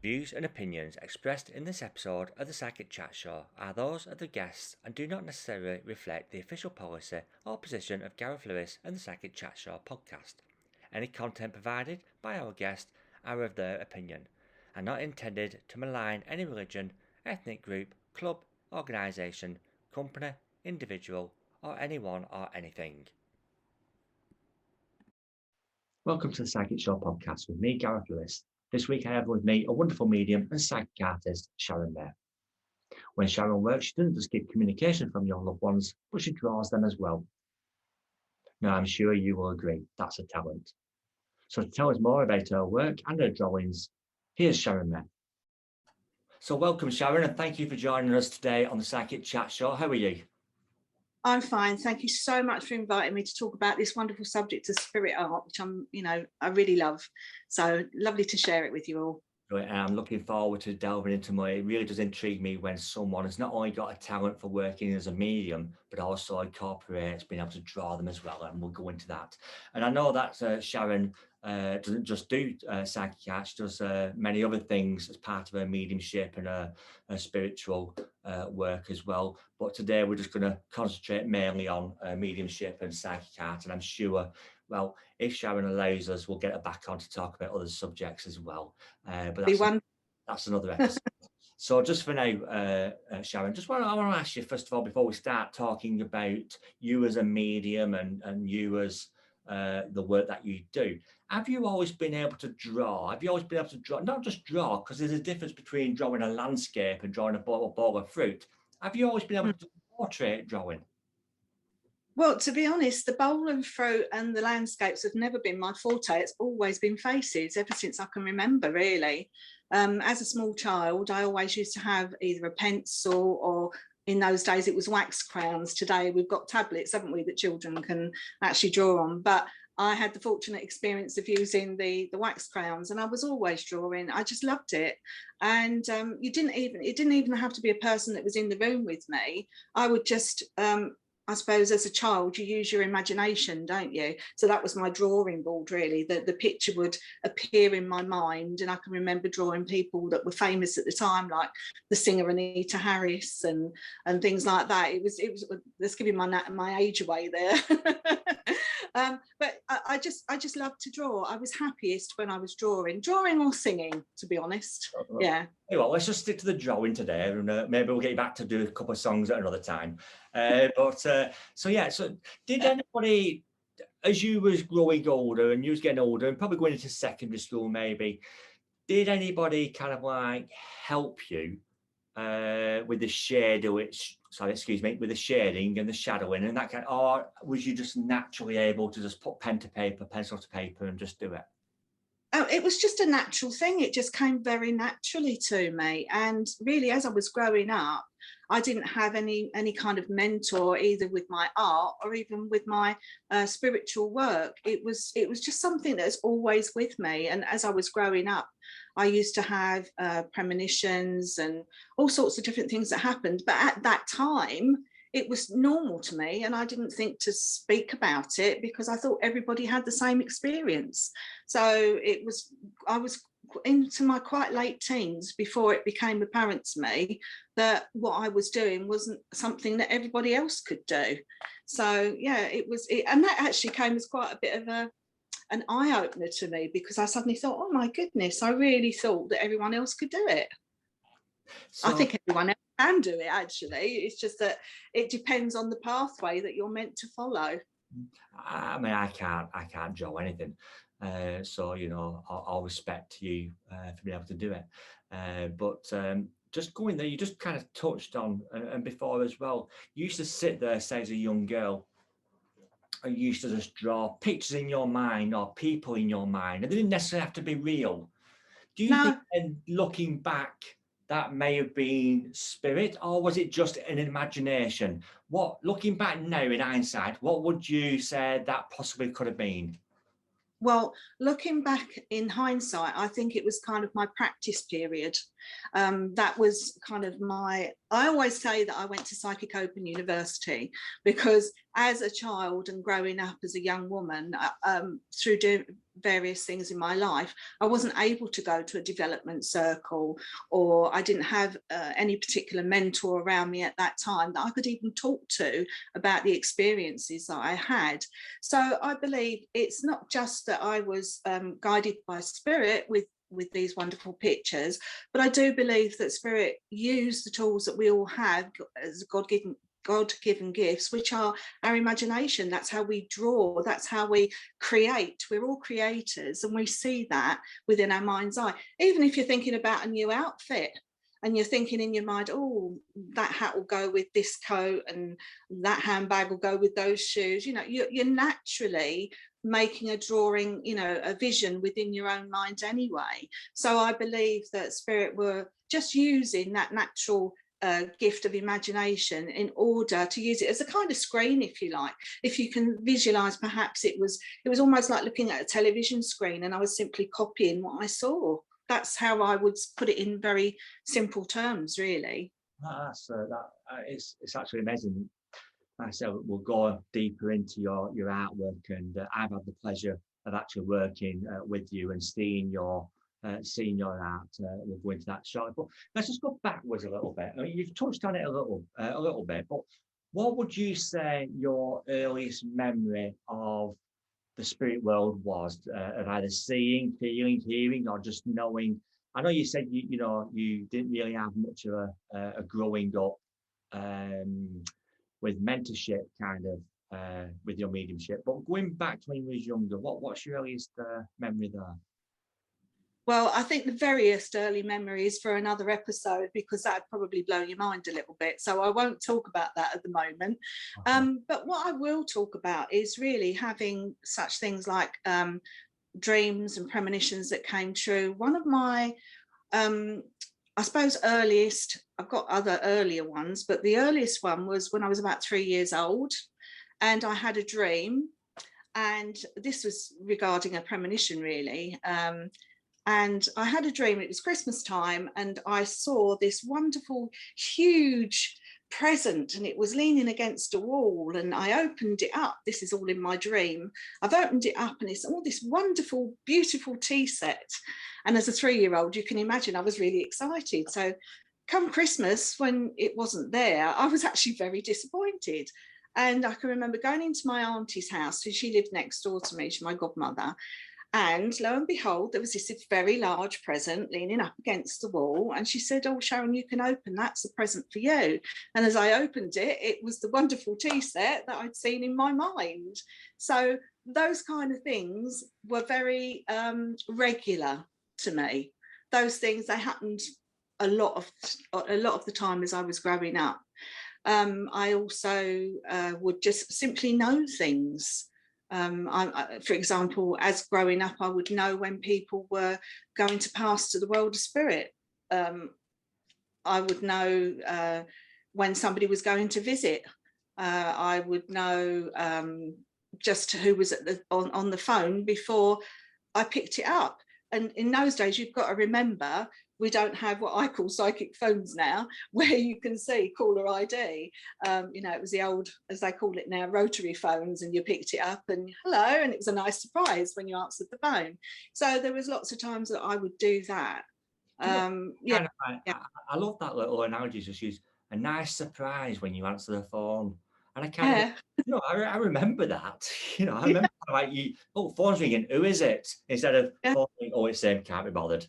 Views and opinions expressed in this episode of the Psychic Chat Show are those of the guests and do not necessarily reflect the official policy or position of Gareth Lewis and the Psychic Chat Show podcast. Any content provided by our guests are of their opinion and not intended to malign any religion, ethnic group, club, organisation, company, individual, or anyone or anything. Welcome to the Psychic Show podcast with me, Gareth Lewis. This week I have with me a wonderful medium and psychic artist, Sharon May. When Sharon works, she doesn't just give communication from your loved ones, but she draws them as well. Now, I'm sure you will agree, that's a talent. So to tell us more about her work and her drawings, here's Sharon May. So welcome, Sharon, and thank you for joining us today on the Psychic Chat Show. How are you? I'm fine. Thank you so much for inviting me to talk about this wonderful subject of spirit art, which I really love. So lovely to share it with you all. Right, and I'm looking forward to delving into more. It really does intrigue me when someone has not only got a talent for working as a medium, but also incorporates being able to draw them as well. And we'll go into that. And I know that Sharon doesn't just do psychic art, she does many other things as part of her mediumship and her spiritual work as well. But today we're just going to concentrate mainly on mediumship and psychic art. And I'm sure, well, if Sharon allows us, we'll get her back on to talk about other subjects as well. But that's another episode. So just for now, Sharon, I want to ask you, first of all, before we start talking about you as a medium and you as the work that you do, have you always been able to draw? Have you always been able to draw, not just draw, because there's a difference between drawing a landscape and drawing a ball of fruit. Have you always been able to do portrait drawing? Well, to be honest, the bowl and fruit and the landscapes have never been my forte. It's always been faces ever since I can remember, really. As a small child, I always used to have either a pencil or in those days it was wax crayons. Today we've got tablets, haven't we, that children can actually draw on. But I had the fortunate experience of using the wax crayons, and I was always drawing. I just loved it. And it didn't even have to be a person that was in the room with me. I would just I suppose as a child, you use your imagination, don't you? So that was my drawing board, really. The picture would appear in my mind, and I can remember drawing people that were famous at the time, like the singer Anita Harris and things like that. It was let's give you my age away there. But I just loved to draw. I was happiest when I was drawing or singing, to be honest. Yeah. Well, let's just stick to the drawing today, and maybe we'll get back to do a couple of songs at another time. So did anybody, as you was growing older and you was getting older and probably going into secondary school maybe, did anybody kind of like help you with the shading and the shadowing and that kind of, or was you just naturally able to just put pencil to paper and just do it? Oh, it was just a natural thing. It just came very naturally to me. And really, as I was growing up, I didn't have any kind of mentor, either with my art or even with my spiritual work. It was just something that's always with me. And as I was growing up, I used to have premonitions and all sorts of different things that happened. But at that time, it was normal to me, and I didn't think to speak about it because I thought everybody had the same experience. So I was into my quite late teens before it became apparent to me that what I was doing wasn't something that everybody else could do. So yeah, and that actually came as quite a bit of an eye-opener to me, because I suddenly thought, oh my goodness, I really thought that everyone else could do it. So, I think everyone else can do it, actually. It's just that it depends on the pathway that you're meant to follow. I mean, I can't draw anything. So, I'll respect you for being able to do it. But just going there, you just kind of touched on, and before as well, you used to sit there, say, as a young girl, and you used to just draw pictures in your mind or people in your mind, and they didn't necessarily have to be real. Do you think, then, looking back, that may have been spirit, or was it just an imagination? Looking back now in hindsight, what would you say that possibly could have been? Well, looking back in hindsight, I think it was kind of my practice period. That was kind of I always say that I went to Psychic Open University because as a child and growing up as a young woman, through various things in my life, I wasn't able to go to a development circle, or I didn't have any particular mentor around me at that time that I could even talk to about the experiences that I had. So I believe it's not just that I was guided by spirit with these wonderful pictures, but I do believe that spirit used the tools that we all have as God-given gifts, which are our imagination. That's how we draw, that's how we create. We're all creators, and we see that within our mind's eye. Even if you're thinking about a new outfit and you're thinking in your mind, oh, that hat will go with this coat and that handbag will go with those shoes, you know, you're naturally making a drawing, you know, a vision within your own mind anyway. So I believe that spirit were just using that natural gift of imagination in order to use it as a kind of screen, if you like. If you can visualize, perhaps it was almost like looking at a television screen and I was simply copying what I saw. That's how I would put it in very simple terms, really. It's actually amazing. Like I said, we'll go deeper into your artwork, and I've had the pleasure of actually working with you and seeing your art. We'll go into that shortly, but let's just go backwards a little bit. I mean, you've touched on it a little bit, but what would you say your earliest memory of the spirit world was, of either seeing, feeling, hearing, or just knowing? I know you said you didn't really have much of a growing up with mentorship, kind of with your mediumship, but going back to when you was younger, what's your earliest memory there? Well, I think the veriest early memories for another episode, because that'd probably blow your mind a little bit. So I won't talk about that at the moment. But what I will talk about is really having such things like dreams and premonitions that came true. One of my, I suppose, earliest, I've got other earlier ones, but the earliest one was when I was about 3 years old, and I had a dream. And this was regarding a premonition, really. And I had a dream, it was Christmas time, and I saw this wonderful, huge present, and it was leaning against a wall, and I opened it up. This is all in my dream. I've opened it up and it's all this wonderful, beautiful tea set. And as a 3-year-old, you can imagine I was really excited. So come Christmas, when it wasn't there, I was actually very disappointed. And I can remember going into my auntie's house, who she lived next door to me, she's my godmother. And lo and behold, there was this very large present leaning up against the wall. And she said, oh, Sharon, you can open, that's a present for you. And as I opened it, it was the wonderful tea set that I'd seen in my mind. So those kind of things were very regular to me. Those things, they happened a lot of the time as I was growing up. I also would just simply know things. For example, as growing up, I would know when people were going to pass to the world of spirit. I would know when somebody was going to visit. I would know just who was on the phone before I picked it up. And in those days, you've got to remember, we don't have what I call psychic phones now, where you can see caller ID. It was the old, as they call it now, rotary phones, and you picked it up and hello, and it was a nice surprise when you answered the phone. So there was lots of times that I would do that. I love that little analogy, just use a nice surprise when you answer the phone. And I kind of, I remember that. I remember like phone's ringing, who is it? Instead of phone ringing, oh, it's him, can't be bothered.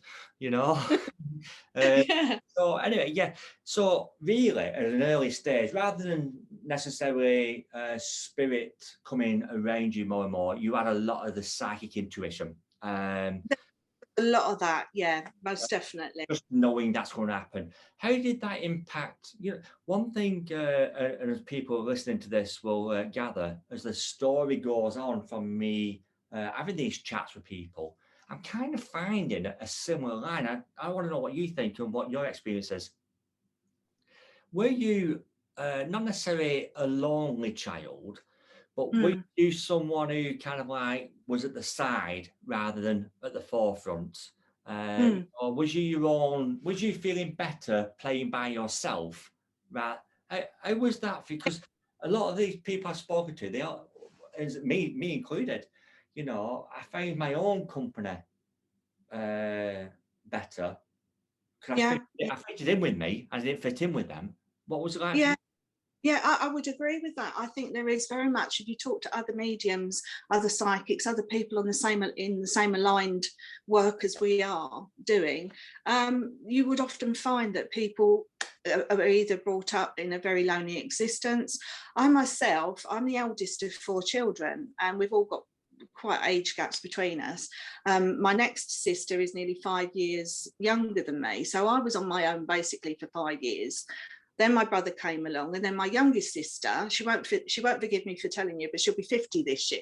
So anyway, so really at an early stage, rather than necessarily spirit coming around you more and more, you had a lot of the psychic intuition. A lot of that, most definitely. Just knowing that's going to happen. How did that impact? One thing, and as people listening to this will gather, as the story goes on from me having these chats with people, I'm kind of finding a similar line. I want to know what you think and what your experience is. Were you not necessarily a lonely child, but were you someone who kind of like was at the side rather than at the forefront? Or was you your own? Was you feeling better playing by yourself? Right? How was that? Because a lot of these people I've spoken to, they are, me included, you know, I found my own company better because Yeah, I fitted in with me and I didn't fit in with them. What was it like for yeah. you? Yeah, I would agree with that. I think there is very much, if you talk to other mediums, other psychics, other people on the same in the same aligned work as we are doing, you would often find that people are either brought up in a very lonely existence. I myself, I'm the eldest of 4 children, and we've all got quite age gaps between us. My next sister is nearly 5 years younger than me, so I was on my own basically for 5 years. Then my brother came along, and then my youngest sister, she won't forgive me for telling you, but she'll be 50 this year.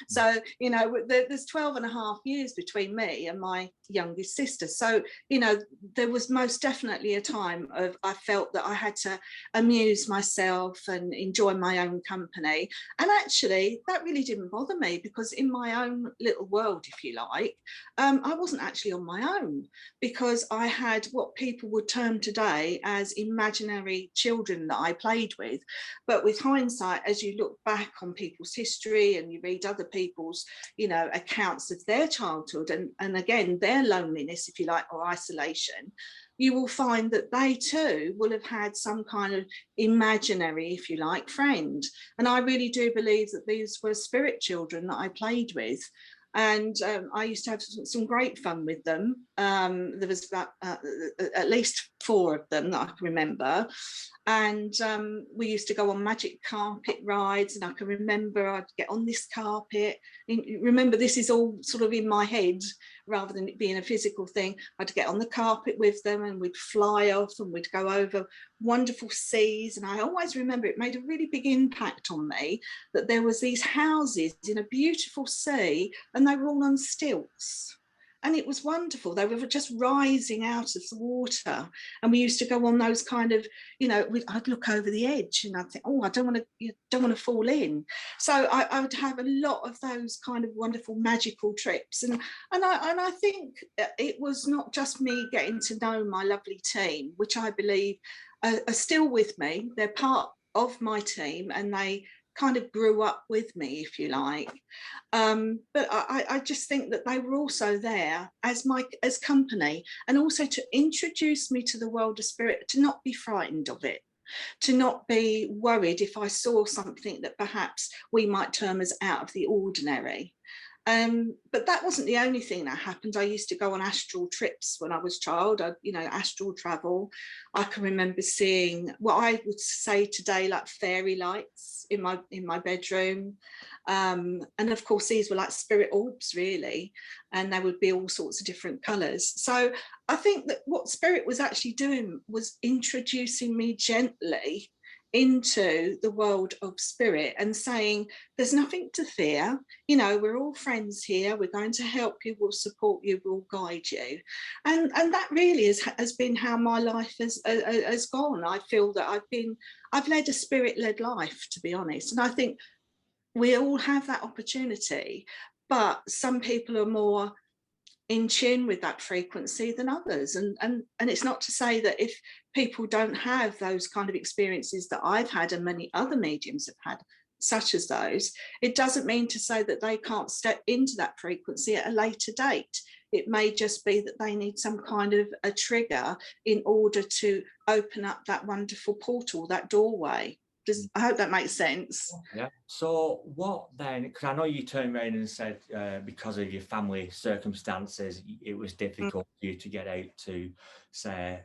So, you know, there's 12 and a half years between me and my youngest sister. So, you know, there was most definitely a time of I felt that I had to amuse myself and enjoy my own company. And actually, that really didn't bother me, because in my own little world, if you like, I wasn't actually on my own, because I had what people would term today as imaginary children that I played with. But with hindsight, as you look back on people's history and you read other people's, you know, accounts of their childhood and again, their loneliness, if you like, or isolation, you will find that they too will have had some kind of imaginary, if you like, friend. And I really do believe that these were spirit children that I played with. And I used to have some great fun with them. There was about at least 4 of them that I can remember. And we used to go on magic carpet rides, and I can remember I'd get on this carpet. Remember, this is all sort of in my head rather than it being a physical thing. I'd get on the carpet with them, and we'd fly off, and we'd go over wonderful seas. And I always remember it made a really big impact on me that there was these houses in a beautiful sea, and they were all on stilts. And it was wonderful. They were just rising out of the water. And we used to go on those kind of, you know, I'd look over the edge and I'd think, oh, I don't want to fall in. So I would have a lot of those kind of wonderful magical trips. And I think it was not just me getting to know my lovely team, which I believe are still with me. They're part of my team, and they kind of grew up with me, if you like. But I just think that they were also there as company, and also to introduce me to the world of spirit, to not be frightened of it, to not be worried if I saw something that perhaps we might term as out of the ordinary. But that wasn't the only thing that happened. I used to go on astral trips when I was a child, astral travel. I can remember seeing what I would say today like fairy lights in my bedroom. And of course, these were like spirit orbs, really, and they would be all sorts of different colours. So I think that what spirit was actually doing was introducing me gently into the world of spirit and saying, there's nothing to fear. You know, we're all friends here. We're going to help you. We'll support you. We'll guide you. And that really has been how my life has gone. I feel that I've led a spirit-led life, to be honest. And I think we all have that opportunity, but some people are more in tune with that frequency than others. And it's not to say that if people don't have those kind of experiences that I've had and many other mediums have had, such as those, it doesn't mean to say that they can't step into that frequency at a later date. It may just be that they need some kind of a trigger in order to open up that wonderful portal, that doorway. I hope that makes sense. Yeah. So what then, because I know you turned around and said because of your family circumstances, it was difficult for you to get out to, say,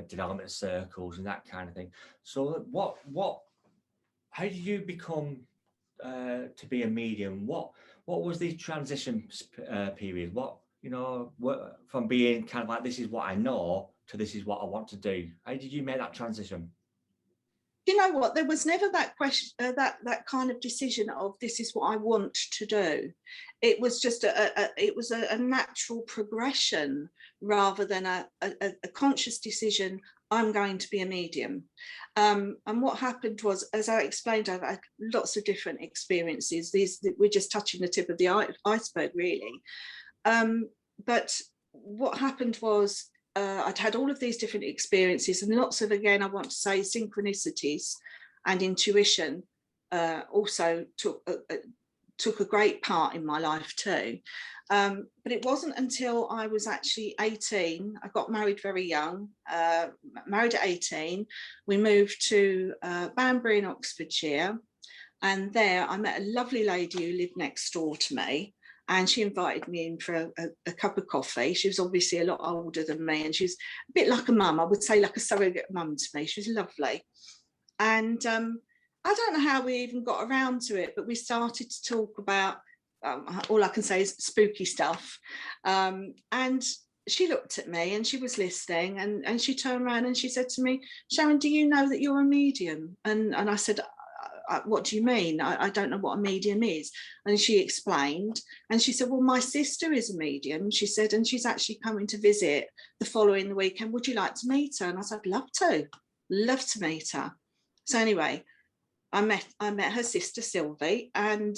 development circles and that kind of thing. So how did you become to be a medium? What was the transition period? From being kind of like, this is what I know, to this is what I want to do. How did you make that transition? You know what, there was never that question, that kind of decision of this is what I want to do. It was just a natural progression rather than a conscious decision. I'm going to be a medium. And what happened was, as I explained, I've had lots of different experiences. We're just touching the tip of the iceberg, really. But what happened was, I'd had all of these different experiences, and lots of, again, I want to say, synchronicities and intuition also took a great part in my life too. But it wasn't until I was actually 18, I got married very young, married at 18. We moved to Banbury in Oxfordshire, and there I met a lovely lady who lived next door to me, and she invited me in for a cup of coffee. She was obviously a lot older than me, and she was a bit like a mum, I would say like a surrogate mum to me. She was lovely. And I don't know how we even got around to it, but we started to talk about, all I can say is spooky stuff. And she looked at me and she was listening, and she turned around and she said to me, Sharon, do you know that you're a medium? And I said, what do you mean? I don't know what a medium is. And she explained, and she said, well, my sister is a medium, she said, and she's actually coming to visit the following weekend. Would you like to meet her? And I said, love to meet her. So anyway, I met her sister Sylvie, and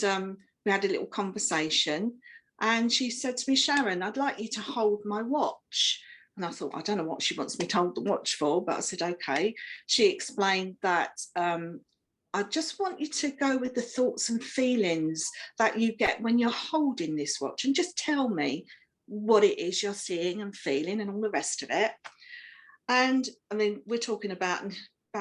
we had a little conversation, and she said to me, Sharon, I'd like you to hold my watch. And I thought, I don't know what she wants me to hold the watch for, but I said, okay. She explained that I just want you to go with the thoughts and feelings that you get when you're holding this watch, and just tell me what it is you're seeing and feeling and all the rest of it. And I mean, we're talking about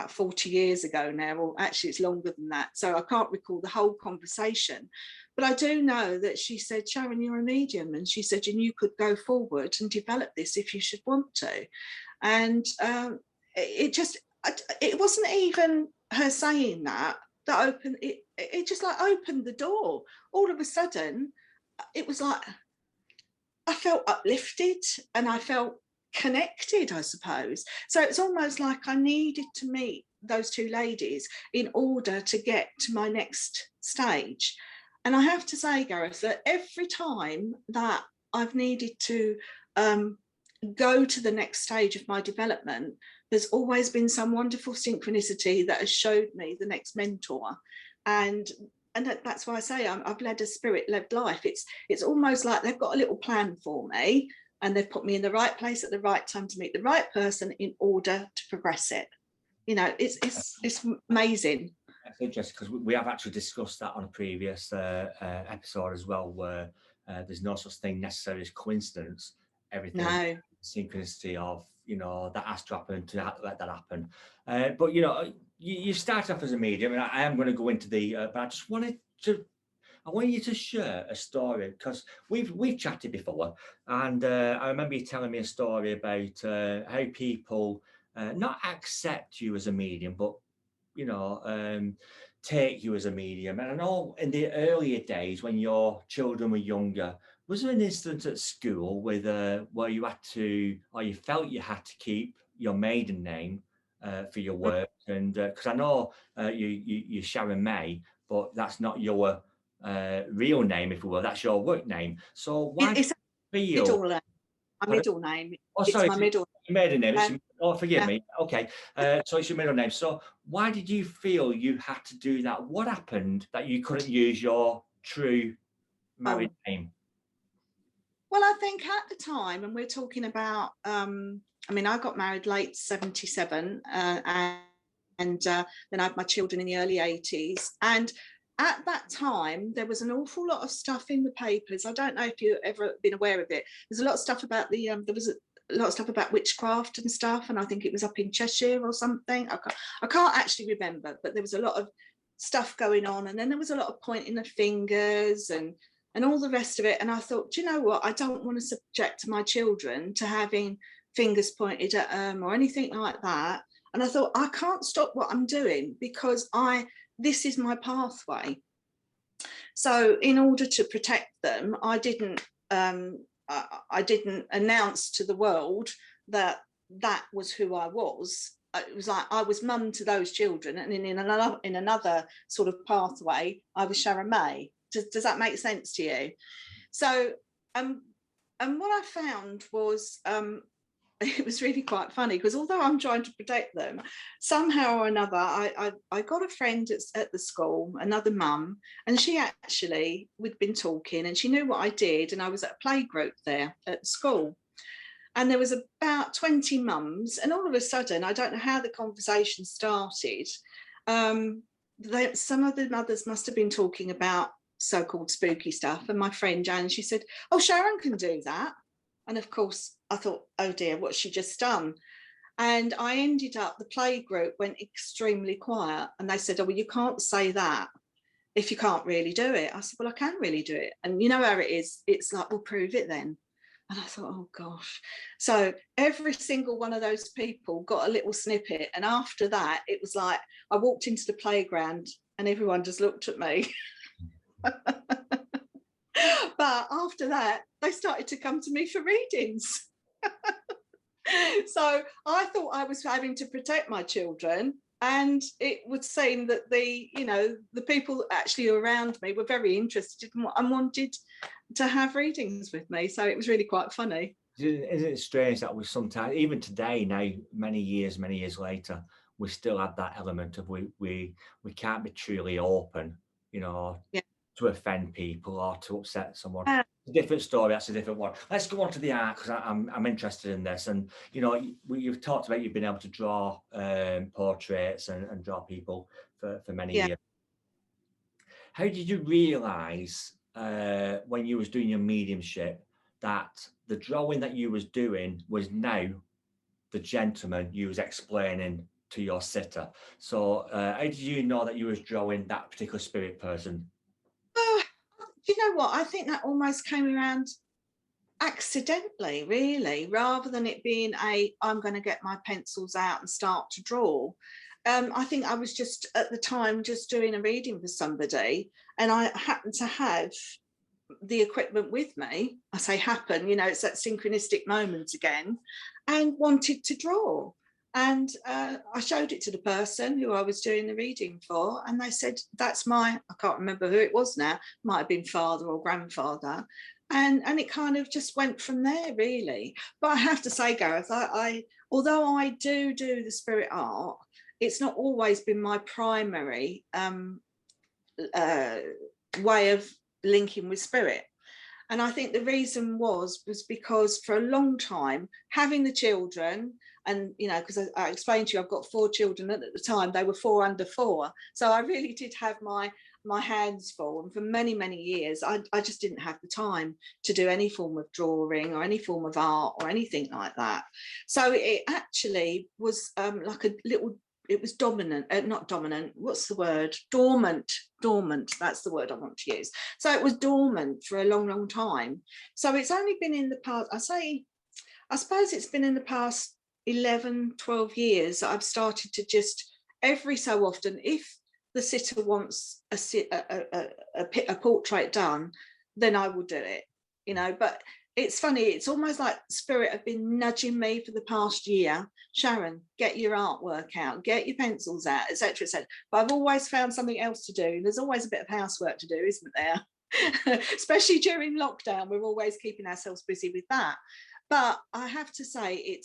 40 years ago now, or actually it's longer than that, so I can't recall the whole conversation, but I do know that she said, Sharon, you're a medium, and she said, and you could go forward and develop this if you should want to. And it wasn't even her saying that opened it just like opened the door. All of a sudden it was like I felt uplifted and I felt connected, I suppose. So it's almost like I needed to meet those two ladies in order to get to my next stage. And I have to say, Gareth, that every time that I've needed to go to the next stage of my development, there's always been some wonderful synchronicity that has showed me the next mentor. And that's why I say I've led a spirit-led life. It's almost like they've got a little plan for me, and they've put me in the right place at the right time to meet the right person in order to progress it. You know, it's amazing. That's interesting, because we have actually discussed that on a previous episode as well, where there's no such thing necessarily as coincidence. Everything, No. synchronicity of, that has to happen to let that happen. But you start off as a medium, and I am going to go into but I just I want you to share a story, because we've chatted before, and I remember you telling me a story about how people not accept you as a medium, but take you as a medium. And I know in the earlier days when your children were younger, was there an instance at school with where you had to, or you felt you had to keep your maiden name for your work? And because I know you're Sharon May, but that's not your real name, if you will. That's your work name. So why It's do you feel? my middle name. Oh, It's sorry, my middle your maiden name. Forgive yeah. me. Okay, so it's your middle name. So why did you feel you had to do that? What happened that you couldn't use your true married name? Well, I think at the time, and we're talking about, I mean, I got married late 77, and then I had my children in the early 80s. And at that time, there was an awful lot of stuff in the papers. I don't know if you've ever been aware of it. There's a lot of stuff about there was a lot of stuff about witchcraft and stuff, and I think it was up in Cheshire or something. I can't actually remember, but there was a lot of stuff going on, and then there was a lot of pointing of fingers and all the rest of it. And I thought, do you know what? I don't want to subject my children to having fingers pointed at them or anything like that. And I thought, I can't stop what I'm doing, because this is my pathway. So in order to protect them, I didn't announce to the world that was who I was. It was like I was mum to those children, and in another sort of pathway, I was Sharon May. Does that make sense to you? So, and what I found was, it was really quite funny, because although I'm trying to protect them, somehow or another, I got a friend at the school, another mum, and we'd been talking, and she knew what I did, and I was at a play group there at the school. And there was about 20 mums, and all of a sudden, I don't know how the conversation started. Some of the mothers must have been talking about so-called spooky stuff. And my friend Jan, she said, oh, Sharon can do that. And of course I thought, oh dear, what's she just done? And I ended up, the play group went extremely quiet, and they said, oh, well, you can't say that if you can't really do it. I said, well, I can really do it. And you know how it is, it's like, well, prove it then. And I thought, oh gosh. So every single one of those people got a little snippet. And after that, it was like, I walked into the playground and everyone just looked at me. But after that, they started to come to me for readings. So I thought I was having to protect my children, and it would seem that the people actually around me were very interested and wanted to have readings with me. So it was really quite funny. Isn't it strange that we sometimes, even today, now many years later, we still have that element of we can't be truly open, yeah, to offend people or to upset someone. It's a different story. That's a different one. Let's go on to the art, because I'm interested in this. And you've talked about you've been able to draw portraits and draw people for many years. How did you realise when you was doing your mediumship that the drawing that you was doing was now the gentleman you was explaining to your sitter? So how did you know that you was drawing that particular spirit person? Do you know what? I think that almost came around accidentally, really, rather than it being I'm going to get my pencils out and start to draw. I think I was just at the time just doing a reading for somebody, and I happened to have the equipment with me. I say happen, it's that synchronistic moment again, and wanted to draw. And I showed it to the person who I was doing the reading for, and they said, that's I can't remember who it was now, might have been father or grandfather. And it kind of just went from there, really. But I have to say, Gareth, although I do the spirit art, it's not always been my primary way of linking with spirit. And I think the reason was because for a long time, having the children, and because I explained to you, I've got 4 children, and at the time they were 4 under 4, so I really did have my hands full. And for many years I just didn't have the time to do any form of drawing or any form of art or anything like that. So it actually was like a little, it was dominant, not dominant, what's the word, dormant, that's the word I want to use. So it was dormant for a long time. So it's only been in the past, I suppose it's been in the past 11-12 years that I've started to just, every so often, if the sitter wants a portrait done, then I will do it, but it's funny, it's almost like spirit have been nudging me for the past year, Sharon, get your artwork out, get your pencils out, etc. But I've always found something else to do. There's always a bit of housework to do, isn't there? Especially during lockdown, we're always keeping ourselves busy with that. But I have to say,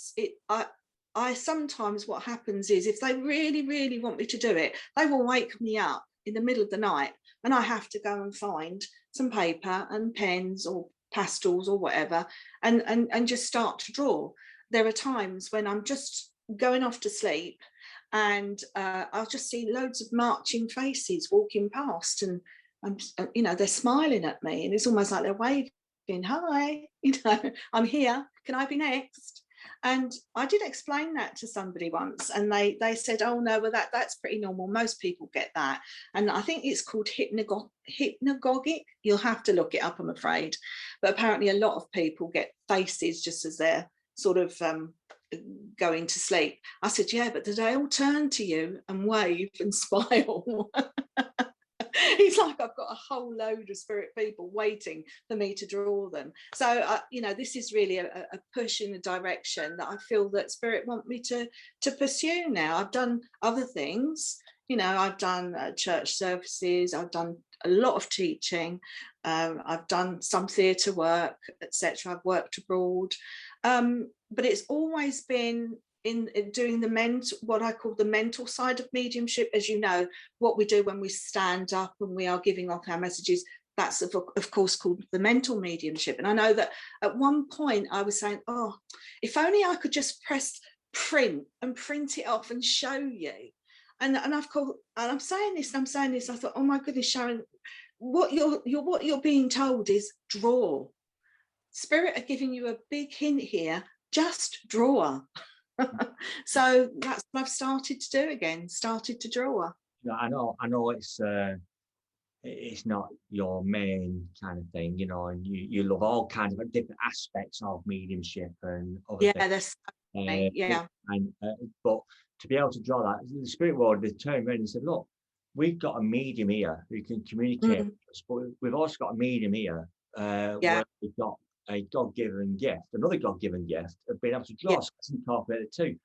I sometimes, what happens is, if they really want me to do it, they will wake me up in the middle of the night, and I have to go and find some paper and pens or pastels or whatever, and just start to draw. There are times when I'm just going off to sleep, and I'll just see loads of marching faces walking past, and they're smiling at me, and it's almost like they're waving, hi, I'm here, can I be next? And I did explain that to somebody once, and they said, oh no, well that's pretty normal, most people get that. And I think it's called hypnagogic. You'll have to look it up, I'm afraid. But apparently a lot of people get faces just as they're sort of going to sleep. I said, yeah, but do they all turn to you and wave and smile? It's like I've got a whole load of spirit people waiting for me to draw them. So this is really a push in the direction that I feel that spirit want me to pursue now. I've done other things, I've done church services, I've done a lot of teaching, I've done some theatre work, etc. I've worked abroad, but it's always been in doing what I call the mental side of mediumship. As you know, what we do when we stand up and we are giving off our messages, that's of course called the mental mediumship. And I know that at one point I was saying, oh, if only I could just press print and print it off and show you. And I'm saying this, I thought, oh my goodness, Sharon, what you're being told is draw. Spirit are giving you a big hint here, just draw. So that's what I've started to do again, started to draw. Yeah, I know it's not your main kind of thing, you know, and you love all kinds of different aspects of mediumship and other Yeah, things. that's Yeah, yeah. and but to be able to draw that, the spirit world, they turned around and said, "Look, we've got a medium here who can communicate Mm, with us, but we've also got a medium here yeah, where we've got a God-given gift, another God-given gift of being able to yeah, draw. So let's incorporate it too."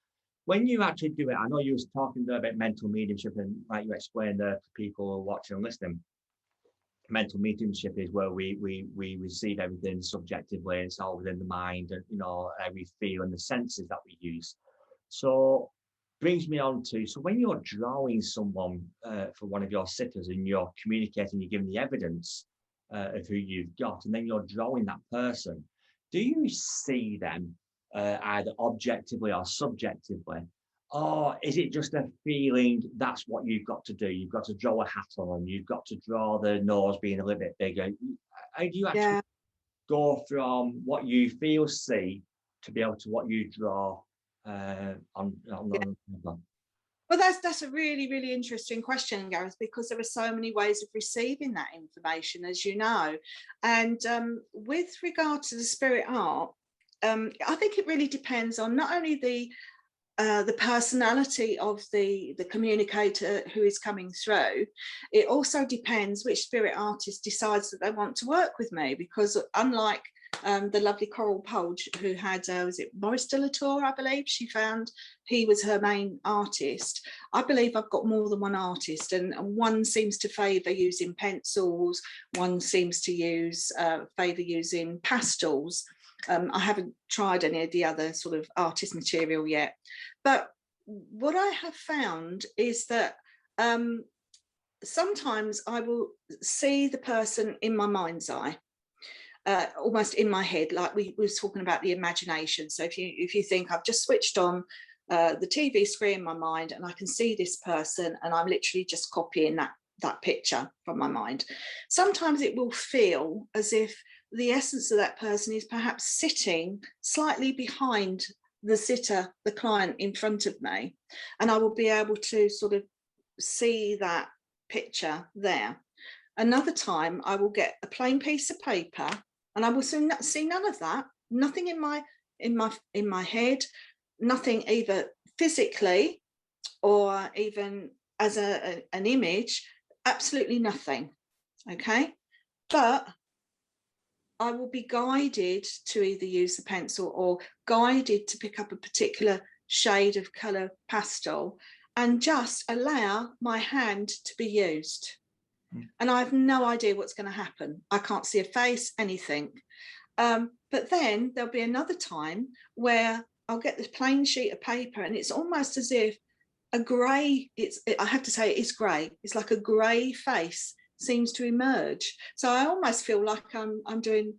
When you actually do it, I know you was talking there about mental mediumship, and like you explained there to people watching and listening, mental mediumship is where we receive everything subjectively, and it's all within the mind, and you know, how we feel and the senses that we use. So brings me on to, so when you're drawing someone for one of your sitters and you're communicating, you're giving the evidence of who you've got, and then you're drawing that person, do you see them either objectively or subjectively? Or is it just a feeling that's what you've got to do? You've got to draw a hat on, you've got to draw the nose being a little bit bigger. How do you actually yeah. go from what you feel, see, to be able to what you draw on paper? Well, that's a really, really interesting question, Gareth, because there are so many ways of receiving that information, as you know. And with regard to the spirit art, I think it really depends on not only the personality of the communicator who is coming through. It also depends which spirit artist decides that they want to work with me, because unlike the lovely Coral Polge, who had, was it Maurice de la Tour, I believe, she found he was her main artist. I believe I've got more than one artist, and one seems to favour using pencils, one seems to use favour using pastels. I haven't tried any of the other sort of artist material yet. But what I have found is that sometimes I will see the person in my mind's eye. Almost in my head, like we were talking about the imagination. So if you think I've just switched on the TV screen in my mind and I can see this person, and I'm literally just copying that picture from my mind. Sometimes it will feel as if the essence of that person is perhaps sitting slightly behind the sitter, the client in front of me, and I will be able to sort of see that picture there. Another time I will get a plain piece of paper and I will see none of that, nothing in my head, nothing either physically or even as an image, absolutely nothing. Okay, but I will be guided to either use the pencil or guided to pick up a particular shade of colour pastel and just allow my hand to be used. And I have no idea what's going to happen. I can't see a face, anything. But then there'll be another time where I'll get this plain sheet of paper and it's almost as if a grey, I have to say it is grey. It's like a grey face seems to emerge. So I almost feel like I'm doing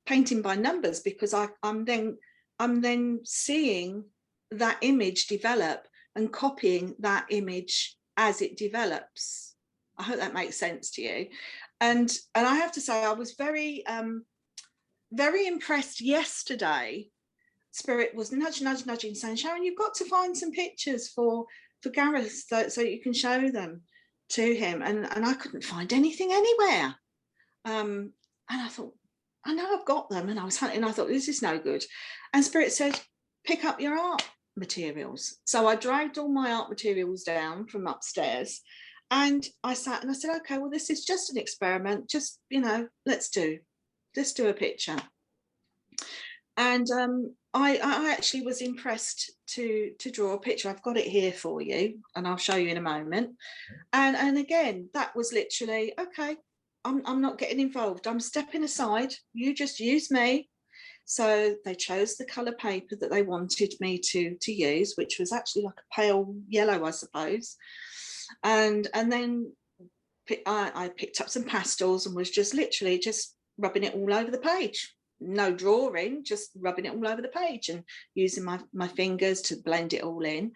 painting by numbers, because I'm then seeing that image develop and copying that image as it develops. I hope that makes sense to you. And I have to say I was very very impressed yesterday. Spirit was nudging, saying, Sharon, you've got to find some pictures for Gareth so you can show them to him. And I couldn't find anything anywhere. And I thought, I know I've got them. And I was hunting, I thought, this is no good. And Spirit said, pick up your art materials. So I dragged all my art materials down from upstairs. And I sat and I said, okay, well, this is just an experiment. Just, let's do a picture. And I actually was impressed to draw a picture. I've got it here for you, and I'll show you in a moment. And again, that was literally, okay, I'm not getting involved. I'm stepping aside. You just use me. So they chose the colour paper that they wanted me to use, which was actually like a pale yellow, I suppose. And then I picked up some pastels and was just literally just rubbing it all over the page. No drawing, just rubbing it all over the page and using my fingers to blend it all in.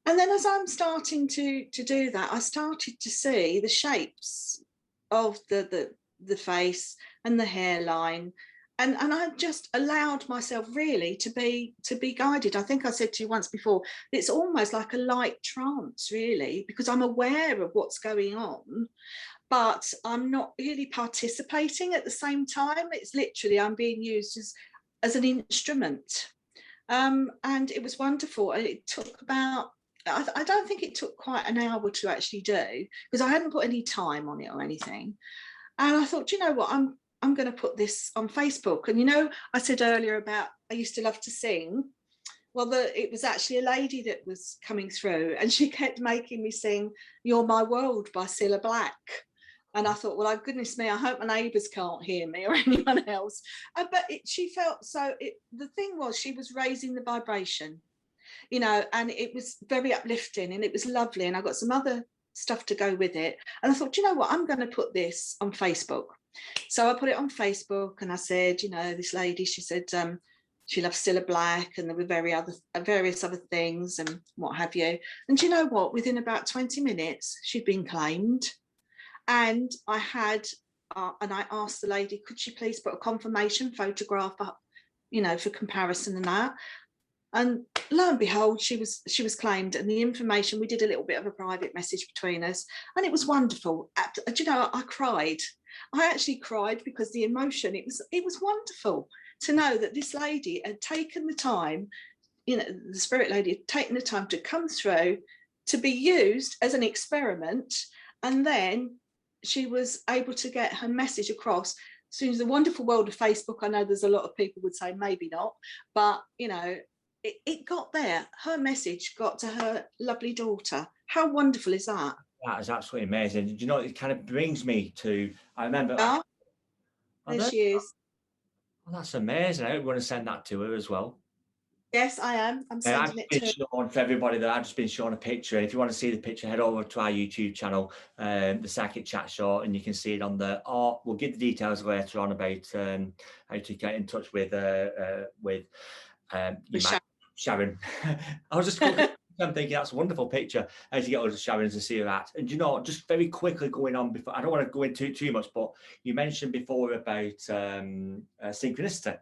And then as I'm starting to do that, I started to see the shapes of the face and the hairline. And I just allowed myself really to be guided. I think I said to you once before, it's almost like a light trance, really, because I'm aware of what's going on, but I'm not really participating at the same time. It's literally I'm being used as an instrument. And it was wonderful. And it took about, I don't think it took quite an hour to actually do, because I hadn't put any time on it or anything. And I thought, you know what, I'm going to put this on Facebook. And, you know, I said earlier about I used to love to sing. Well, it was actually a lady that was coming through, and she kept making me sing "You're My World" by Cilla Black. And I thought, well, oh, goodness me, I hope my neighbours can't hear me or anyone else. But she felt so. The thing was, she was raising the vibration, you know, and it was very uplifting and it was lovely. And I got some other stuff to go with it. And I thought, you know what, I'm going to put this on Facebook. So I put it on Facebook and I said, you know, this lady, she said she loves Cilla Black, and there were various other things and what have you. And do you know what? Within about 20 minutes, she'd been claimed. And I asked the lady, could she please put a confirmation photograph up, you know, for comparison and that. And lo and behold, she was claimed, and the information, we did a little bit of a private message between us, and it was wonderful. Do you know, I cried. I actually cried because the emotion, it was wonderful to know that this lady had taken the time, you know, the spirit lady had taken the time to come through to be used as an experiment, and then she was able to get her message across. So in the wonderful world of Facebook, I know there's a lot of people would say maybe not, but you know, it got there. Her message got to her lovely daughter. How wonderful is that? That is absolutely amazing. Do you know, it kind of brings me to, I remember, Oh, there she is. oh, that's amazing. I want to send that to her as well. Yes, I am. I'm I've sending it been to her. shown, for everybody that I've just been shown a picture. And if you want to see the picture, head over to our YouTube channel, the Psychic Chat Show, and you can see it on the. Or we'll give the details later on about how to get in touch with Sharon. I was just I'm thinking that's a wonderful picture. How to get over to Sharon's and see her at. And you know, just very quickly going on before, I don't want to go into too much, but you mentioned before about synchronicity.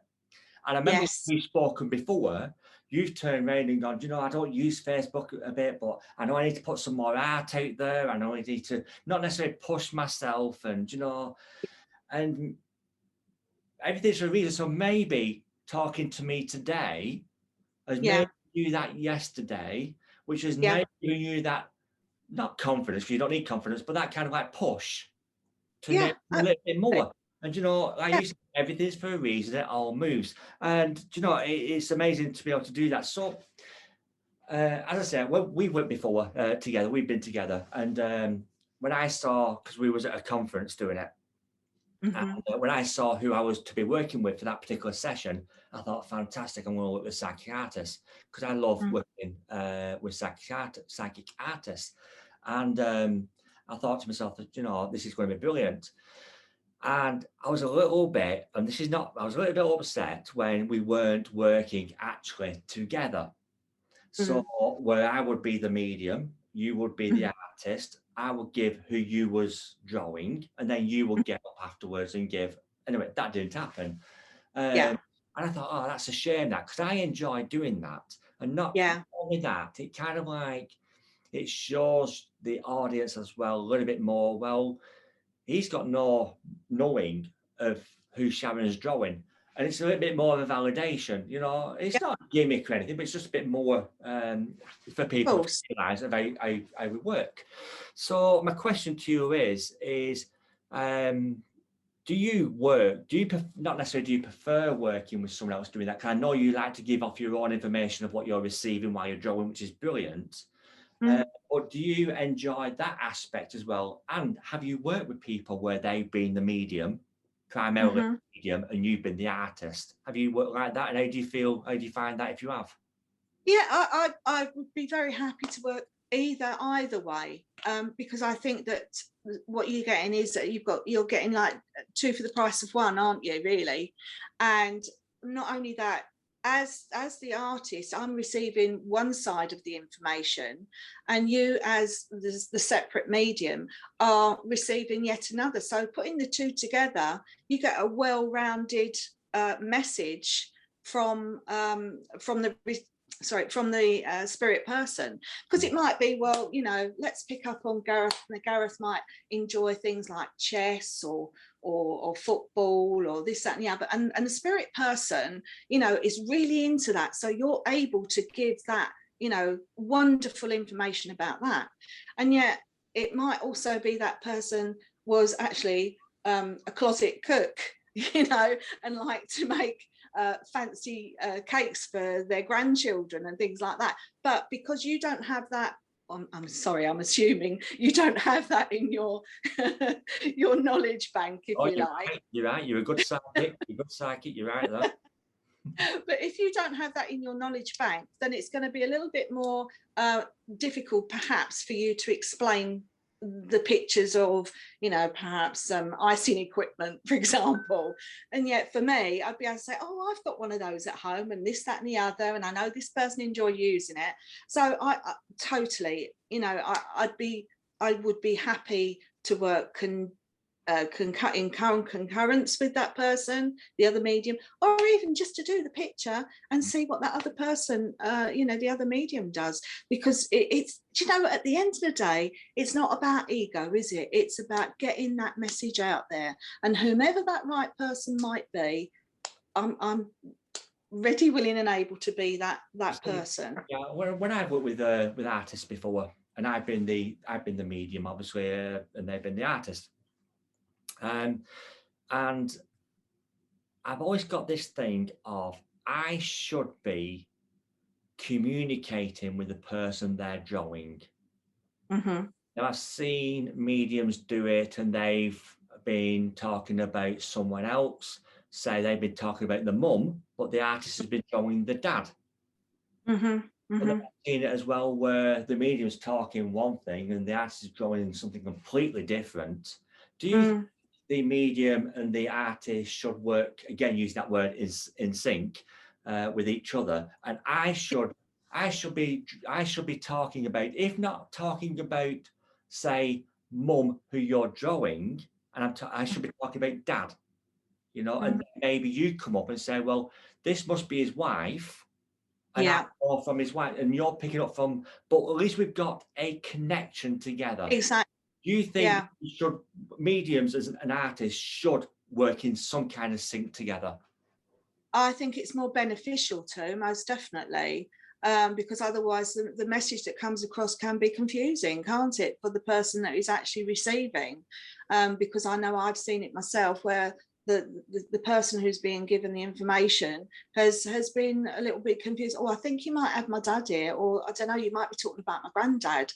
And I remember Yes. we've spoken before, you've turned around and gone, you know, I don't use Facebook a bit, but I know I need to put some more art out there. I know I need to not necessarily push myself and, you know, and everything's for a reason. So maybe talking to me today has made Yeah. you that yesterday, which has Yeah. made you that, not confidence, because you don't need confidence, but that kind of like push to Yeah. make a little bit Absolutely. more. And you know, I Yeah. used to, everything's for a reason, it all moves. And you know, it's amazing to be able to do that. So, as I said, we went before together, we've been together. And when I saw, because we was at a conference doing it, and Mm-hmm. when I saw who I was to be working with for that particular session, I thought, fantastic, I'm going to work with psychic artists, because I love working with psychic artists. And I thought to myself that, you know, this is going to be brilliant. And I was a little bit, and this is not, I was a little bit upset when we weren't working actually together. So Mm-hmm. where I would be the medium, you would be the artist, I would give who you was drawing, and then you would get up afterwards and give. Anyway, that didn't happen. Yeah. And I thought, oh, that's a shame that, because I enjoy doing that. And not Yeah. only that, it kind of like, it shows the audience as well a little bit more, well, he's got no knowing of who Sharon's drawing. And it's a little bit more of a validation, you know. It's Yeah. not a gimmick or anything, but it's just a bit more for Of people to course. realise of how we work. So my question to you is do you work, not necessarily do you prefer working with someone else doing that? Because I know you like to give off your own information of what you're receiving while you're drawing, which is brilliant. Or do you enjoy that aspect as well? And have you worked with people where they've been the medium, primarily Mm-hmm. medium, and you've been the artist? Have you worked like that? And how do you feel? How do you find that if you have? Yeah, I would be very happy to work either way, because I think that what you're getting is that you're getting like two for the price of one, aren't you? Really, and not only that, as the artist, I'm receiving one side of the information, and you as the separate medium are receiving yet another. So putting the two together, you get a well-rounded message from the spirit person, because it might be, well, let's pick up on Gareth. Gareth might enjoy things like chess or football or this, that, and the other, and the spirit person, is really into that. So you're able to give that, wonderful information about that. And yet it might also be that person was actually a closet cook, and like to make fancy cakes for their grandchildren and things like that. But because you don't have that, I'm sorry, I'm assuming you don't have that in your your knowledge bank, if you like. Right. You're right. You're a good psychic. You're a good psychic. You're right there. But if you don't have that in your knowledge bank, then it's going to be a little bit more difficult, perhaps, for you to explain the pictures of, perhaps some icing equipment, for example. And yet for me, I'd be able to say, oh, I've got one of those at home, and this, that, and the other, and I know this person enjoy using it. So I totally, I would be happy to work in concurrence with that person, the other medium, or even just to do the picture and see what that other person, the other medium does. Because it's, at the end of the day, it's not about ego, is it? It's about getting that message out there, and whomever that right person might be, I'm ready, willing, and able to be that person. Yeah, when I've worked with artists before, and I've been the medium, obviously, and they've been the artist. And I've always got this thing of, I should be communicating with the person they're drawing. Mm-hmm. Now, I've seen mediums do it, and they've been talking about someone else. Say they've been talking about the mum, but the artist has been drawing the dad. Mm-hmm. Mm-hmm. And then I've seen it as well, where the medium's talking one thing and the artist is drawing something completely different. Do you think the medium and the artist should work, again, using that word, is in sync with each other? And I should be talking about, if not talking about, say, mum who you're drawing, and I should be talking about dad, and maybe you come up and say, well, this must be his wife, and or from his wife, and you're picking up from, but at least we've got a connection together. Exactly. Do you think mediums as an artist should work in some kind of sync together? I think it's more beneficial to, most definitely, because otherwise the message that comes across can be confusing, can't it, for the person that is actually receiving? Because I know I've seen it myself, where the person who's being given the information has been a little bit confused. Oh, I think you might have my dad here, or I don't know, you might be talking about my granddad,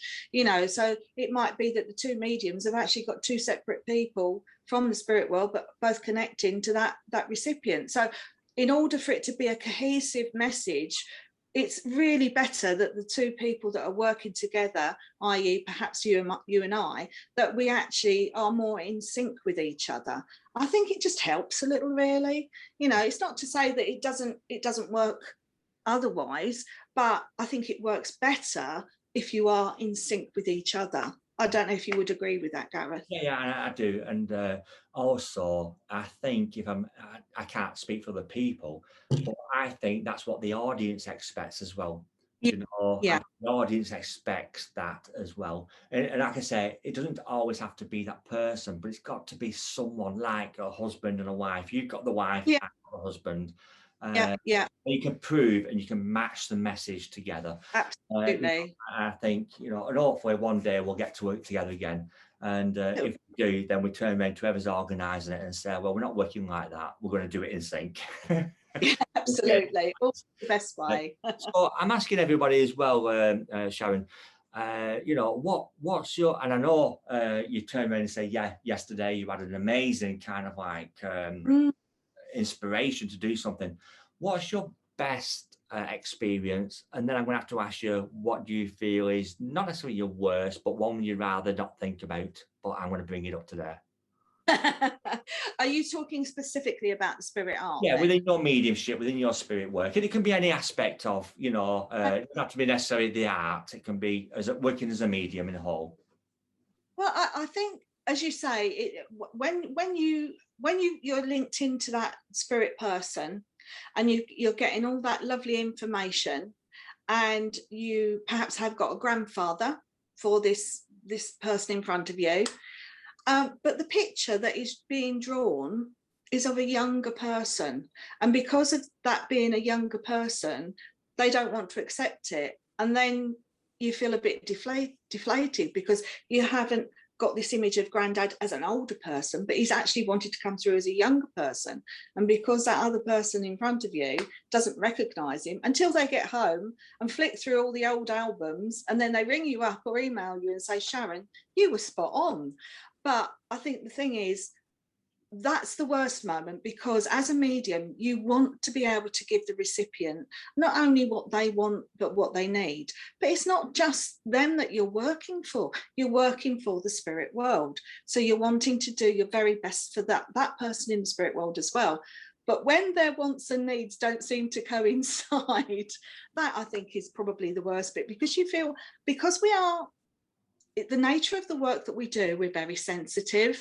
so it might be that the two mediums have actually got two separate people from the spirit world, but both connecting to that recipient. So in order for it to be a cohesive message, it's really better that the two people that are working together, i.e. perhaps you and I, that we actually are more in sync with each other. I think it just helps a little, really. It's not to say that it doesn't work otherwise, but I think it works better if you are in sync with each other. I don't know if you would agree with that, Gareth. Yeah, I do. And also, I think I can't speak for the people, but I think that's what the audience expects as well. The audience expects that as well. And like I say, it doesn't always have to be that person, but it's got to be someone like a husband and a wife. You've got the wife and the husband. You can prove and you can match the message together. Absolutely. I think, and hopefully one day we'll get to work together again. And if we do, then we turn around to whoever's organising it and say, well, we're not working like that. We're going to do it in sync. Absolutely. Also the best way. So I'm asking everybody as well, Sharon, what's your, and I know you turn around and say, yesterday you had an amazing kind of like inspiration to do something. What's your best experience? And then I'm going to have to ask you, what do you feel is not necessarily your worst, but one you'd rather not think about, but I'm going to bring it up today. Are you talking specifically about the spirit art Yeah, then? within your mediumship, within your spirit work, and it can be any aspect of, it doesn't have to be necessarily the art. It can be as working as a medium in a whole. Well, I think, as you say, you're linked into that spirit person, and you're getting all that lovely information, and you perhaps have got a grandfather for this person in front of you, but the picture that is being drawn is of a younger person, and because of that being a younger person, they don't want to accept it, and then you feel a bit deflated because you haven't got this image of granddad as an older person, but he's actually wanted to come through as a younger person, and because that other person in front of you doesn't recognize him until they get home and flick through all the old albums, and then they ring you up or email you and say, Sharon, you were spot on. But I think the thing is, that's the worst moment, because as a medium, you want to be able to give the recipient not only what they want, but what they need. But it's not just them that you're working for. You're working for the spirit world. So you're wanting to do your very best for that person in the spirit world as well. But when their wants and needs don't seem to coincide, that I think is probably the worst bit, because you feel, because we are, the nature of the work that we do, we're very sensitive,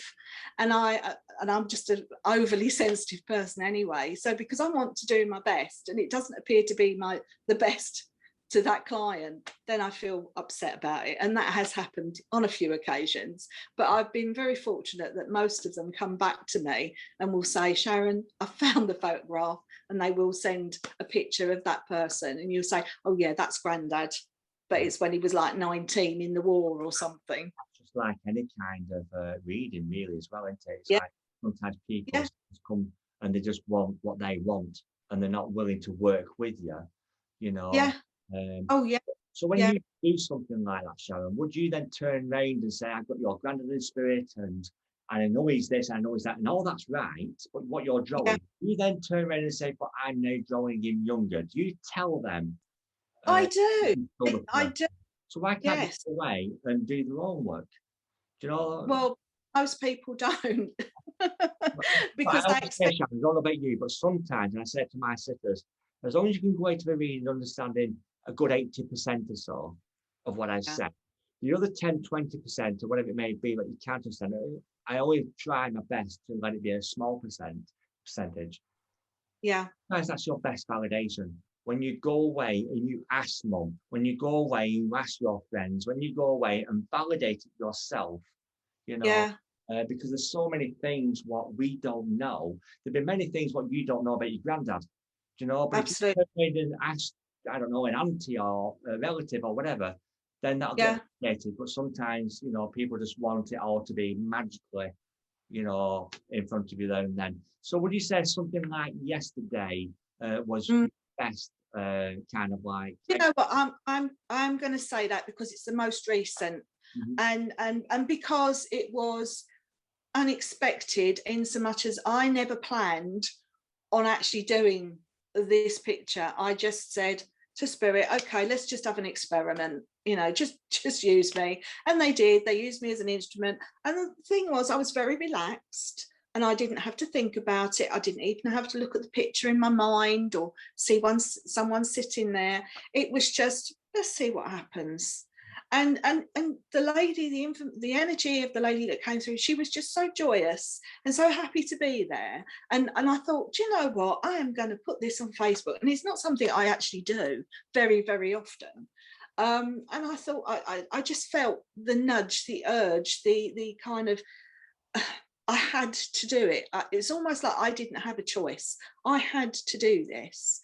and I'm just an overly sensitive person anyway. So because I want to do my best and it doesn't appear to be the best to that client, then I feel upset about it, and that has happened on a few occasions. But I've been very fortunate that most of them come back to me and will say, Sharon, I found the photograph, and they will send a picture of that person, and you'll say, oh yeah, that's granddad, but it's when he was like 19 in the war or something. Just like any kind of reading, really, as well, isn't it? It's Yeah. like sometimes people Yeah. just come and they just want what they want, and they're not willing to work with you, you know. Yeah. Um, Oh yeah. so when Yeah. you do something like that, Sharon, would you then turn around and say, I've got your granddad in spirit, and I know he's this, I know he's that, and all that's right, but what you're drawing, Yeah. you then turn around and say, but I'm now drawing him younger. Do you tell them? I do. I do. So why can't they Yes. go away and do their own work? Do you know? Well, most people don't. But I Because they always say, expect. Sharon, I don't know about you, but sometimes, and I say it to my sisters, as long as you can go out to the reading understanding a good 80% or so of what I've Yeah. said, the other 10, 20% or whatever it may be that you can't understand, I always try my best to let it be a small percentage. Yeah. Guys, that's your best validation. When you go away and you ask mum, when you go away and you ask your friends, when you go away and validate it yourself, you know, Yeah. because there's so many things what we don't know. There've been many things what you don't know about your granddad, you know. But if you Absolutely. turn around and ask, I don't know, an auntie or a relative or whatever, then that'll Yeah. get validated. But sometimes, people just want it all to be magically, in front of you there and then. So would you say something like yesterday was Mm. your best kind of like? You know what? I'm going to say that because it's the most recent, Mhm. and because it was unexpected, in so much as I never planned on actually doing this picture. I just said to spirit, okay, let's just have an experiment, just use me. And they did. They used me as an instrument, and the thing was, I was very relaxed, and I didn't have to think about it. I didn't even have to look at the picture in my mind or see someone sitting there. It was just, let's see what happens. And the lady, the energy of the lady that came through, she was just so joyous and so happy to be there. And I thought, do you know what? I am going to put this on Facebook. And it's not something I actually do very, very often. And I thought, I just felt the nudge, the urge, the kind of, I had to do it. It's almost like I didn't have a choice. I had to do this.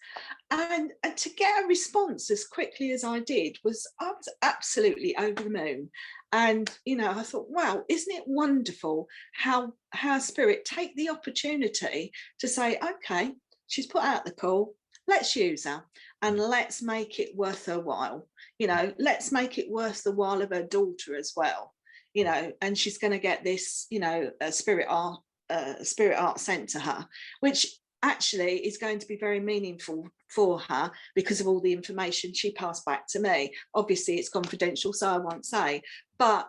And to get a response as quickly as I did I was absolutely over the moon. And I thought, wow, isn't it wonderful how spirit take the opportunity to say, okay, she's put out the call, let's use her, and let's make it worth her while. Let's make it worth the while of her daughter as well. And she's going to get this, a spirit art sent to her, which actually is going to be very meaningful for her because of all the information she passed back to me. Obviously it's confidential, so I won't say, but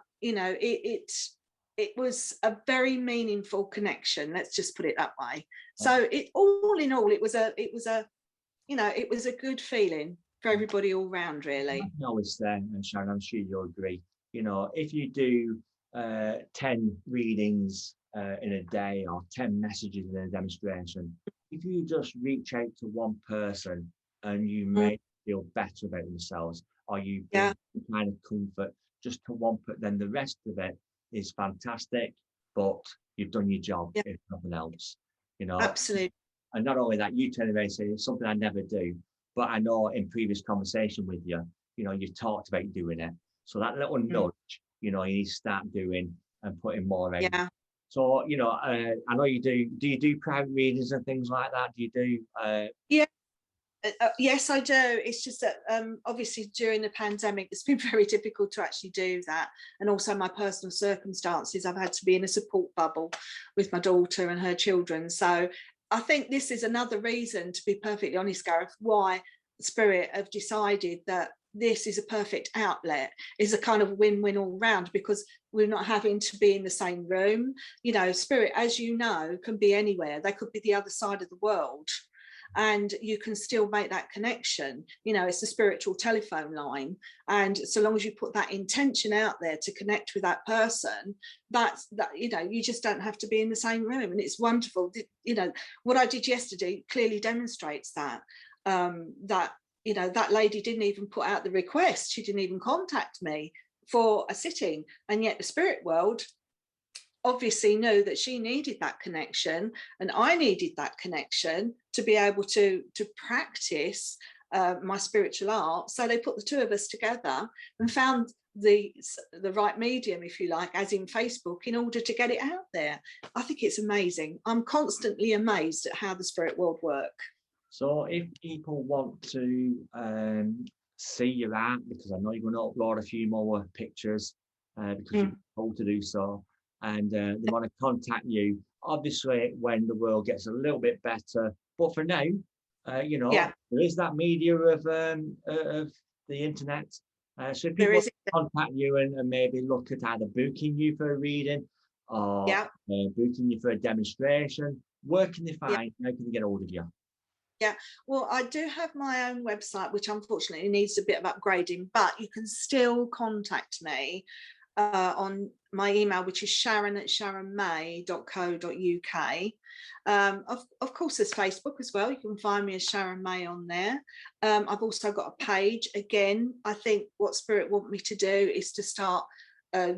it was a very meaningful connection. Let's just put it that way. So it, all in all, it was a, it was a good feeling for everybody all round, I really. can always say, and Sharon, I'm sure you'll agree, if you do 10 readings in a day or 10 messages in a demonstration, if you just reach out to one person and you Mm, make them feel better about themselves, or you bring yeah, some kind of comfort just to one, but then the rest of it is fantastic, but you've done your job, yeah, if nothing else, you know. absolutely. And not only that, you turn around and say it's something I never do, but I know in previous conversation with you, you talked about doing it. So that little Mm, nudge, you need to start doing and putting more out. yeah. So, I know you do. Do you do private readings and things like that? Do you do? Yeah. Yes, I do. It's just that obviously during the pandemic, it's been very difficult to actually do that. And also my personal circumstances, I've had to be in a support bubble with my daughter and her children. So I think this is another reason, to be perfectly honest, Gareth, why Spirit have decided that this is a perfect outlet, is a kind of win-win all round, because we're not having to be in the same room. Spirit, as you know, can be anywhere. They could be the other side of the world, and you can still make that connection. It's a spiritual telephone line, and so long as you put that intention out there to connect with that person, that's that. You just don't have to be in the same room, and it's wonderful. What I did yesterday clearly demonstrates that. That lady didn't even put out the request. She didn't even contact me for a sitting, and yet the spirit world obviously knew that she needed that connection, and I needed that connection to be able to practice my spiritual art. So they put the two of us together and found the right medium, if you like, as in Facebook, in order to get it out there. I think it's amazing. I'm constantly amazed at how the spirit world work. So if people want to see your art, because I know you're going to upload a few more pictures because you've Mm. been told to do so, and they want to contact you, obviously when the world gets a little bit better, but for now, Yeah, there is that media of the internet. So if there people is. contact you and maybe look at either booking you for a reading or Yeah, booking you for a demonstration, where can they yeah. find? How can they get hold of you? Yeah, well, I do have my own website, which unfortunately needs a bit of upgrading, but you can still contact me on my email, which is sharon@sharonmay.co.uk. Of course, there's Facebook as well. You can find me as Sharon May on there. I've also got a page. Again, I think what Spirit want me to do is to start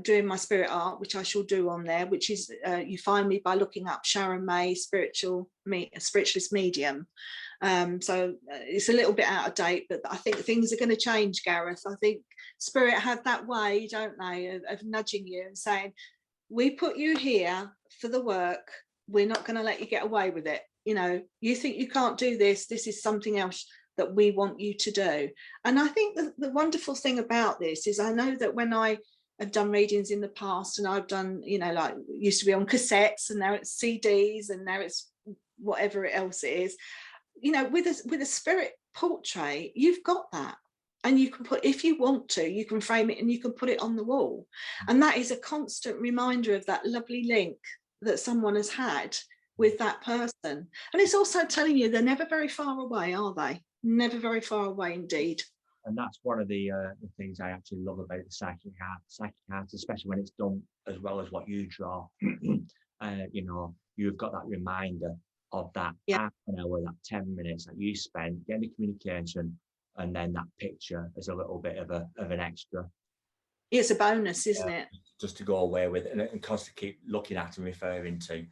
doing my spirit art, which I shall do on there, which is you find me by looking up Sharon May spiritualist medium. So it's a little bit out of date, but I think things are going to change, Gareth. I think Spirit have that way, don't they, of nudging you and saying, we put you here for the work, we're not going to let you get away with it. You think you can't do this, this is something else that we want you to do. And I think the wonderful thing about this is, I know that when I have done readings in the past, and I've done, like, used to be on cassettes, and now it's CDs, and now it's whatever else it is. With a spirit portrait, you've got that, and you can put, if you want to, you can frame it and you can put it on the wall, and that is a constant reminder of that lovely link that someone has had with that person. And it's also telling you they're never very far away, are they? Never very far away indeed. And that's one of the things I actually love about the psychic art. Psychic art, especially when it's done as well as what you draw. You've got that reminder of that Yeah, half an hour, that 10 minutes that you spend getting the communication, and then that picture is a little bit of an extra. it's a bonus, isn't it? Just to go away with and constantly keep looking at and referring to.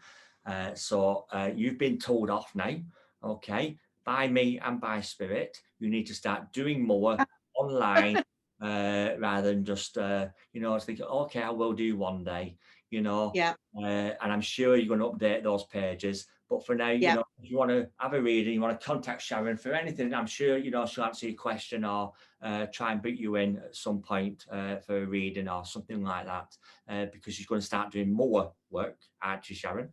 So you've been told off now, okay, by me and by Spirit. You need to start doing more online rather than just, thinking, okay, I will do one day, Yeah, and I'm sure you're going to update those pages. But for now, yeah. if you want to have a reading, you want to contact Sharon for anything, I'm sure, she'll answer your question or try and book you in at some point for a reading or something like that, because she's going to start doing more work, aren't you, Sharon?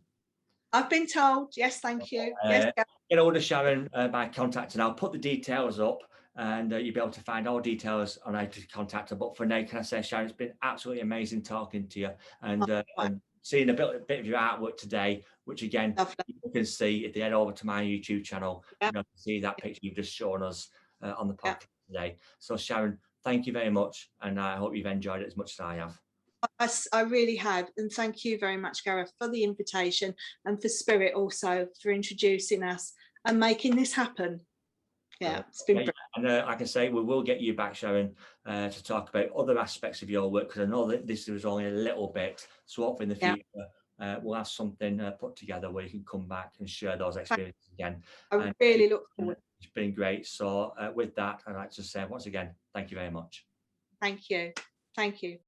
I've been told. Yes, thank you. Yes, Uh, get hold of Sharon by contacting. I'll put the details up and you'll be able to find all details on how to contact her. But for now, can I say, Sharon, it's been absolutely amazing talking to you, Right, and seeing a bit of your artwork today, which again, lovely. you can see if they head over to my YouTube channel, Yeah, you know, see that picture you've just shown us on the yeah. podcast today. So Sharon, thank you very much, and I hope you've enjoyed it as much as I have. I really have, and thank you very much, Gareth, for the invitation, and for Spirit also for introducing us and making this happen. Yeah, it's been Okay. brilliant. And I can say we will get you back, Sharon, to talk about other aspects of your work, because I know that this was only a little bit. So hopefully in the Yeah, future, we'll have something put together where you can come back and share those experiences again. I And really look forward. it's been great. So with that, I'd like to say once again, thank you very much. Thank you. Thank you.